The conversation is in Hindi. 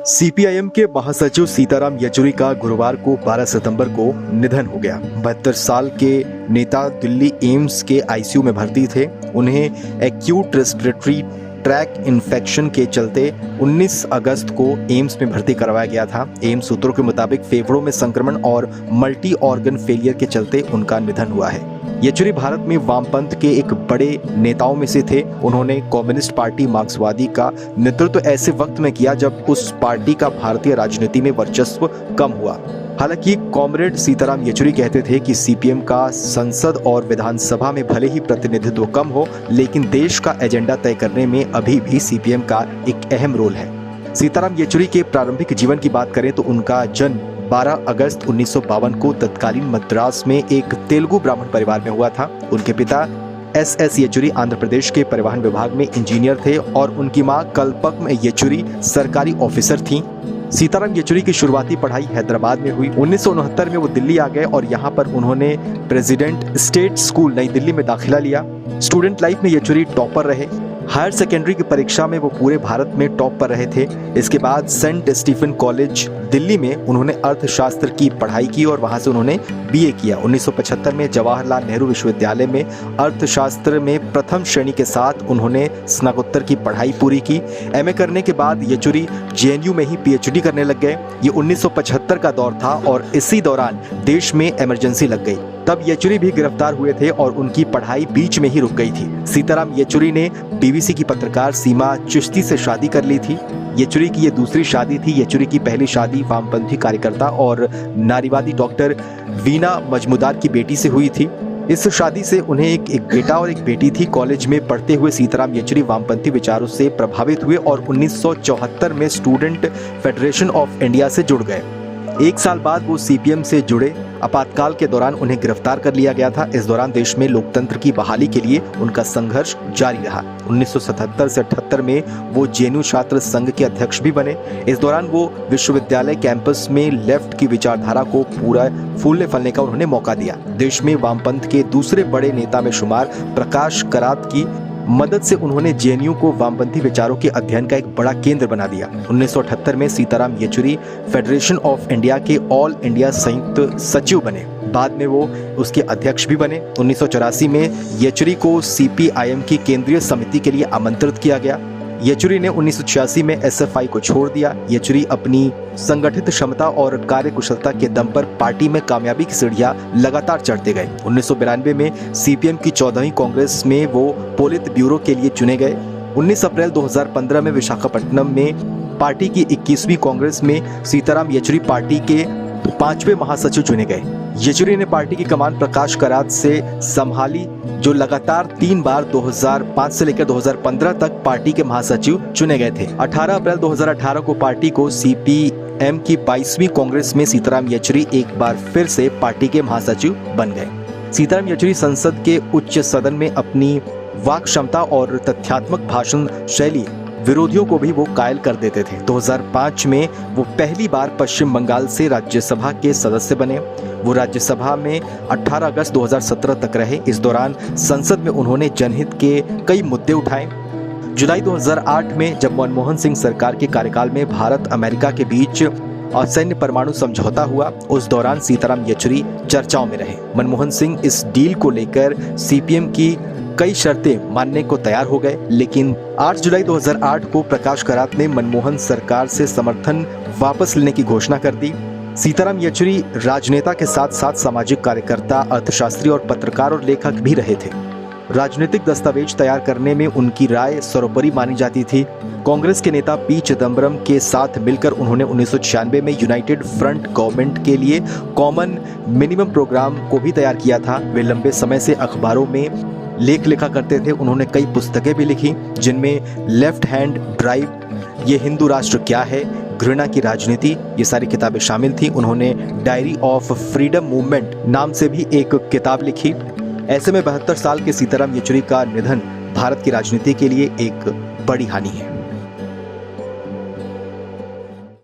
सीपीआईएम के महासचिव सीताराम येचुरी का गुरुवार को 12 सितंबर को निधन हो गया। 72 साल के नेता दिल्ली एम्स के आईसीयू में भर्ती थे। उन्हें एक्यूट रेस्पिरेटरी ट्रैक इन्फेक्शन के चलते 19 अगस्त को एम्स में भर्ती करवाया गया था। एम्स सूत्रों के मुताबिक फेफड़ों में संक्रमण और मल्टी ऑर्गन फेलियर के चलते उनका निधन हुआ है। येचुरी भारत में वामपंथ के एक बड़े नेताओं में से थे। उन्होंने कम्युनिस्ट पार्टी मार्क्सवादी का नेतृत्व ऐसे वक्त में किया जब उस पार्टी का भारतीय राजनीति में वर्चस्व कम हुआ। हालांकि कॉमरेड सीताराम येचुरी कहते थे कि सीपीएम का संसद और विधानसभा में भले ही प्रतिनिधित्व कम हो, लेकिन देश का एजेंडा तय करने में अभी भी सीपीएम का एक अहम रोल है। सीताराम येचुरी के प्रारंभिक जीवन की बात करें तो उनका जन्म 12 अगस्त 1952 को तत्कालीन मद्रास में एक तेलुगु ब्राह्मण परिवार में हुआ था। उनके पिता एस येचुरी आंध्र प्रदेश के परिवहन विभाग में इंजीनियर थे और उनकी मां कल्पकम येचुरी सरकारी ऑफिसर थीं। सीताराम येचुरी की शुरुआती पढ़ाई हैदराबाद में हुई। 1969 में वो दिल्ली आ गए और यहाँ पर उन्होंने प्रेसिडेंट स्टेट स्कूल नई दिल्ली में दाखिला लिया। स्टूडेंट लाइफ में येचुरी टॉपर रहे। हायर सेकेंडरी की परीक्षा में वो पूरे भारत में टॉप पर रहे थे। इसके बाद सेंट स्टीफन कॉलेज दिल्ली में उन्होंने अर्थशास्त्र की पढ़ाई की और वहां से उन्होंने बीए किया। 1975 में जवाहरलाल नेहरू विश्वविद्यालय में अर्थशास्त्र में प्रथम श्रेणी के साथ उन्होंने स्नातकोत्तर की पढ़ाई पूरी की। एमए करने के बाद येचुरी जेएनयू में ही पीएचडी करने लग गए। ये 1975 का दौर था और इसी दौरान देश में इमरजेंसी लग गई। तब येचुरी भी गिरफ्तार हुए थे और उनकी पढ़ाई बीच में ही रुक गई थी। सीताराम येचुरी ने बीबीसी की पत्रकार सीमा चिश्ती से शादी कर ली थी। येचुरी की ये दूसरी शादी थी। येचुरी की पहली शादी वामपंथी कार्यकर्ता और नारीवादी डॉक्टर वीना मजमुदार की बेटी से हुई थी। इस शादी से उन्हें एक बेटा और एक बेटी थी। कॉलेज में पढ़ते हुए सीताराम येचुरी वामपंथी विचारों से प्रभावित हुए और 1974 में स्टूडेंट फेडरेशन ऑफ इंडिया से जुड़ गए। एक साल बाद वो सीपीएम से जुड़े। आपातकाल के दौरान उन्हें गिरफ्तार कर लिया गया था। इस दौरान देश में लोकतंत्र की बहाली के लिए उनका संघर्ष जारी रहा। 1977 से 78 में वो जेएनयू छात्र संघ के अध्यक्ष भी बने। इस दौरान वो विश्वविद्यालय कैंपस में लेफ्ट की विचारधारा को पूरा फूलने फलने का उन्होंने मौका दिया। देश में वामपंथ के दूसरे बड़े नेता में शुमार प्रकाश करात की मदद से उन्होंने जेएनयू को वामपंथी विचारों के अध्ययन का एक बड़ा केंद्र बना दिया। 1978 में Sitaram Yechury federation of India के ऑल इंडिया संयुक्त सचिव बने। बाद में वो उसके अध्यक्ष भी बने। 1984 में येचुरी को सीपीआईएम की केंद्रीय समिति के लिए आमंत्रित किया गया। येचुरी ने 1986 में एसएफआई को छोड़ दिया। येचुरी अपनी संगठित क्षमता और कार्यकुशलता के दम पर पार्टी में कामयाबी की सीढ़ियां लगातार चढ़ते गए। 1992 में सीपीएम की 14वीं कांग्रेस में वो पोलित ब्यूरो के लिए चुने गए। 19 अप्रैल 2015 में विशाखापट्टनम में पार्टी की 21वीं कांग्रेस में सीताराम येचुरी पार्टी के 5वें महासचिव चुने गए। येचुरी ने पार्टी की कमान प्रकाश करात से संभाली, जो लगातार 3 बार 2005 से लेकर 2015 तक पार्टी के महासचिव चुने गए थे। 18 अप्रैल 2018 को पार्टी को सीपीएम की 22वीं कांग्रेस में सीताराम येचुरी एक बार फिर से पार्टी के महासचिव बन गए। सीताराम येचुरी संसद के उच्च सदन में अपनी वाक क्षमता और तथ्यात्मक भाषण शैली विरोधियों को भी वो कायल कर देते थे। 2005 में वो पहली बार पश्चिम बंगाल से राज्यसभा के सदस्य बने। वो राज्यसभा में 18 अगस्त 2017 तक रहे। इस दौरान संसद में उन्होंने जनहित के कई मुद्दे उठाए। जुलाई 2008 में जब मनमोहन सिंह सरकार के कार्यकाल में भारत अमेरिका के बीच असैन्य परमाणु समझौता हुआ, उस दौरान सीताराम येचुरी चर्चाओं में रहे। मनमोहन सिंह इस डील को लेकर सीपीएम की कई शर्तें मानने को तैयार हो गए, लेकिन 8 जुलाई 2008 को प्रकाश करात ने मनमोहन सरकार से समर्थन वापस लेने की घोषणा कर दी। सीताराम येचुरी राजनेता के साथ साथ सामाजिक कार्यकर्ता, अर्थशास्त्री और पत्रकार और लेखक भी रहे थे। राजनीतिक दस्तावेज तैयार करने में उनकी राय सर्वोपरि मानी जाती थी। कांग्रेस के नेता पी चिदम्बरम के साथ मिलकर उन्होंने 1996 में यूनाइटेड फ्रंट गवर्नमेंट के लिए कॉमन मिनिमम प्रोग्राम को भी तैयार किया था। वे लंबे समय से अखबारों में लेख लिखा करते थे। उन्होंने कई पुस्तकें भी लिखी, जिनमें लेफ्ट हैंड ड्राइव, ये हिंदू राष्ट्र क्या है, घृणा की राजनीति, ये सारी किताबें शामिल थी। उन्होंने डायरी ऑफ फ्रीडम मूवमेंट नाम से भी एक किताब लिखी। ऐसे में 72 साल के सीताराम येचुरी का निधन भारत की राजनीति के लिए एक बड़ी हानि है।